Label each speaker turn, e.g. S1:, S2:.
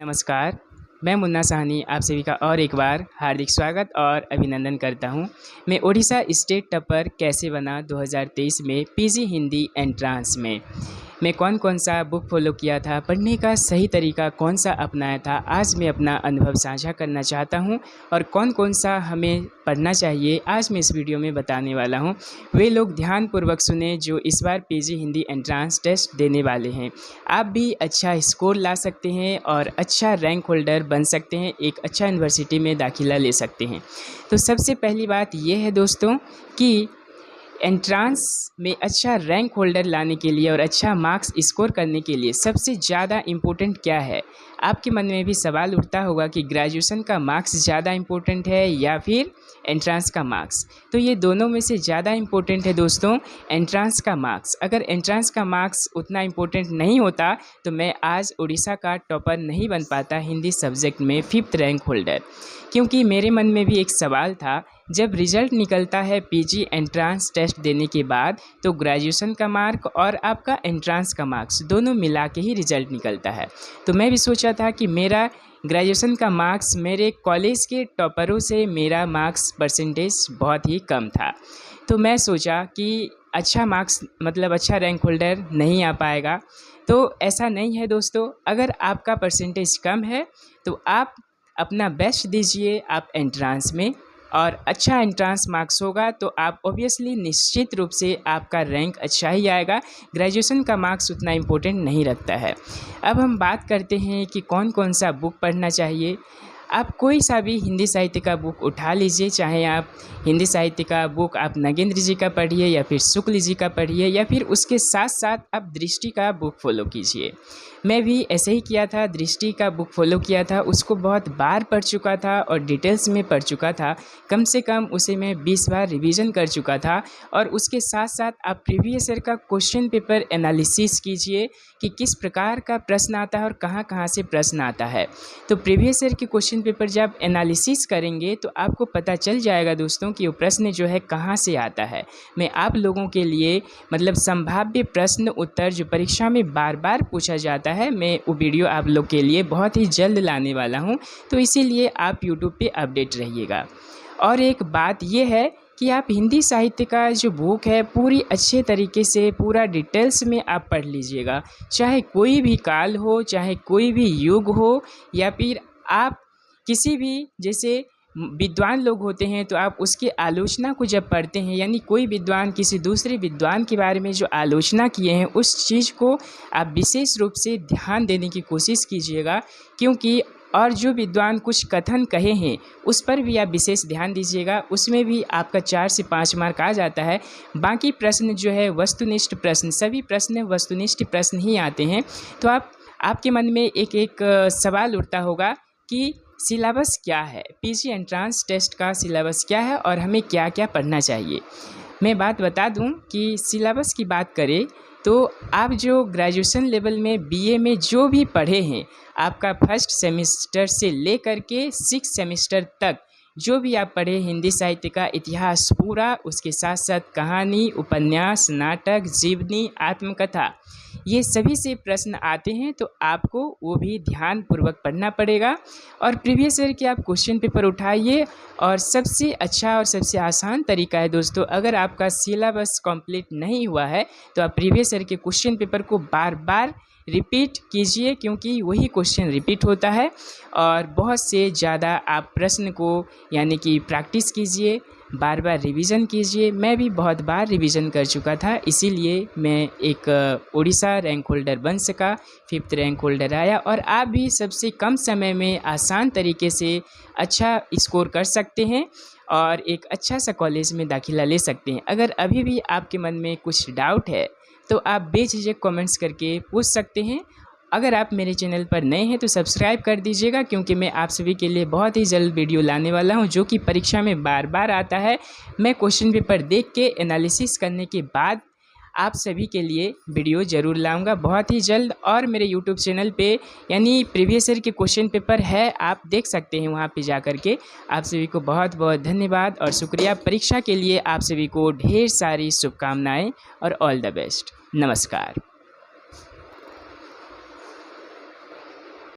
S1: नमस्कार, मैं मुन्ना साहनी आप सभी का और एक बार हार्दिक स्वागत और अभिनंदन करता हूं। मैं ओडिशा स्टेट टॉपर कैसे बना 2023 में पीजी हिंदी एंट्रांस में मैं कौन सा बुक फॉलो किया था, पढ़ने का सही तरीका कौन सा अपनाया था, आज मैं अपना अनुभव साझा करना चाहता हूं और कौन सा हमें पढ़ना चाहिए आज मैं इस वीडियो में बताने वाला हूं। वे लोग ध्यानपूर्वक सुने जो इस बार पीजी हिंदी एंट्रांस टेस्ट देने वाले हैं। आप भी अच्छा स्कोर ला सकते हैं और अच्छा रैंक होल्डर बन सकते हैं, एक अच्छा यूनिवर्सिटी में दाखिला ले सकते हैं। तो सबसे पहली बात यह है दोस्तों कि एंट्रांस में अच्छा रैंक होल्डर लाने के लिए और अच्छा मार्क्स स्कोर करने के लिए सबसे ज़्यादा इम्पोर्टेंट क्या है। आपके मन में भी सवाल उठता होगा कि ग्रेजुएशन का मार्क्स ज़्यादा इम्पोर्टेंट है या फिर एंट्रांस का मार्क्स। तो ये दोनों में से ज़्यादा इम्पोर्टेंट है दोस्तों एंट्रांस का मार्क्स। अगर एंट्रांस का मार्क्स उतना इम्पोर्टेंट नहीं होता तो मैं आज उड़ीसा का टॉपर नहीं बन पाता हिंदी सब्जेक्ट में 5th रैंक होल्डर। क्योंकि मेरे मन में भी एक सवाल था, जब रिज़ल्ट निकलता है पीजी एंट्रांस टेस्ट देने के बाद तो ग्रेजुएशन का मार्क और आपका एंट्रांस का मार्क्स दोनों मिला के ही रिज़ल्ट निकलता है। तो मैं भी सोचा था कि मेरा ग्रेजुएशन का मार्क्स मेरे कॉलेज के टॉपरों से मेरा मार्क्स परसेंटेज बहुत ही कम था। तो मैं सोचा कि अच्छा मार्क्स मतलब अच्छा रैंक होल्डर नहीं आ पाएगा। तो ऐसा नहीं है दोस्तों, अगर आपका परसेंटेज कम है तो आप अपना बेस्ट दीजिए आप एंट्रांस में और अच्छा एंट्रांस मार्क्स होगा तो आप ऑब्वियसली निश्चित रूप से आपका रैंक अच्छा ही आएगा। ग्रेजुएशन का मार्क्स उतना इम्पोर्टेंट नहीं रखता है। अब हम बात करते हैं कि कौन सा बुक पढ़ना चाहिए। आप कोई सा भी हिंदी साहित्य का बुक उठा लीजिए, चाहे आप हिंदी साहित्य का बुक आप नगेंद्र जी का पढ़िए या फिर शुक्ल जी का पढ़िए या फिर उसके साथ साथ आप दृष्टि का बुक फॉलो कीजिए। मैं भी ऐसे ही किया था, दृष्टि का बुक फॉलो किया था, उसको बहुत बार पढ़ चुका था और डिटेल्स में पढ़ चुका था। कम से कम उसे मैं 20 बार रिवीजन कर चुका था। और उसके साथ साथ आप प्रीवियस ईयर का क्वेश्चन पेपर एनालिसिस कीजिए कि किस प्रकार का प्रश्न आता है और कहाँ से प्रश्न आता है। तो प्रीवियस ईयर के क्वेश्चन पेपर जब एनालिसिस करेंगे तो आपको पता चल जाएगा दोस्तों कि वो प्रश्न जो है कहाँ से आता है। मैं आप लोगों के लिए मतलब संभाव्य प्रश्न उत्तर जो परीक्षा में बार बार पूछा जाता है, मैं वो वीडियो आप लोग के लिए बहुत ही जल्द लाने वाला हूँ। तो इसीलिए आप यूट्यूब पे अपडेट रहिएगा। और एक बात ये है कि आप हिंदी साहित्य का जो बुक है पूरी अच्छे तरीके से पूरा डिटेल्स में आप पढ़ लीजिएगा। चाहे कोई भी काल हो, चाहे कोई भी युग हो, या फिर आप किसी भी जैसे विद्वान लोग होते हैं तो आप उसकी आलोचना को जब पढ़ते हैं, यानी कोई विद्वान किसी दूसरे विद्वान के बारे में जो आलोचना किए हैं उस चीज़ को आप विशेष रूप से ध्यान देने की कोशिश कीजिएगा। क्योंकि और जो विद्वान कुछ कथन कहे हैं उस पर भी आप विशेष ध्यान दीजिएगा, उसमें भी आपका 4 से 5 मार्क आ जाता है। बाकी प्रश्न जो है वस्तुनिष्ठ प्रश्न, सभी प्रश्न वस्तुनिष्ठ प्रश्न ही आते हैं। तो आपके मन में एक सवाल उठता होगा कि सिलेबस क्या है, पीजी एंट्रांस टेस्ट का सिलेबस क्या है और हमें क्या क्या पढ़ना चाहिए। मैं बात बता दूं कि सिलेबस की बात करें तो आप जो ग्रेजुएशन लेवल में बीए में जो भी पढ़े हैं, आपका फर्स्ट सेमेस्टर से लेकर के 6 सेमेस्टर तक जो भी आप पढ़े हिंदी साहित्य का इतिहास पूरा, उसके साथ साथ कहानी, उपन्यास, नाटक, जीवनी, आत्मकथा, ये सभी से प्रश्न आते हैं। तो आपको वो भी ध्यानपूर्वक पढ़ना पड़ेगा। और प्रीवियस ईयर के आप क्वेश्चन पेपर उठाइए। और सबसे अच्छा और सबसे आसान तरीका है दोस्तों, अगर आपका सिलेबस कंप्लीट नहीं हुआ है तो आप प्रीवियस ईयर के क्वेश्चन पेपर को बार बार रिपीट कीजिए, क्योंकि वही क्वेश्चन रिपीट होता है। और बहुत से ज़्यादा आप प्रश्न को यानी कि प्रैक्टिस कीजिए, बार बार रिवीजन कीजिए। मैं भी बहुत बार रिवीजन कर चुका था, इसीलिए मैं एक उड़ीसा रैंक होल्डर बन सका, 5th रैंक होल्डर आया। और आप भी सबसे कम समय में आसान तरीके से अच्छा स्कोर कर सकते हैं और एक अच्छा सा कॉलेज में दाखिला ले सकते हैं। अगर अभी भी आपके मन में कुछ डाउट है तो आप बेझिझक कमेंट्स करके पूछ सकते हैं। अगर आप मेरे चैनल पर नए हैं तो सब्सक्राइब कर दीजिएगा, क्योंकि मैं आप सभी के लिए बहुत ही जल्द वीडियो लाने वाला हूं जो कि परीक्षा में बार बार आता है। मैं क्वेश्चन पेपर देख के एनालिसिस करने के बाद आप सभी के लिए वीडियो ज़रूर लाऊंगा बहुत ही जल्द। और मेरे यूट्यूब चैनल पे यानी प्रीवियस ईयर के क्वेश्चन पेपर है, आप देख सकते हैं वहाँ पे जा कर के। आप सभी को बहुत बहुत धन्यवाद और शुक्रिया। परीक्षा के लिए आप सभी को ढेर सारी शुभकामनाएँ और ऑल द बेस्ट। नमस्कार।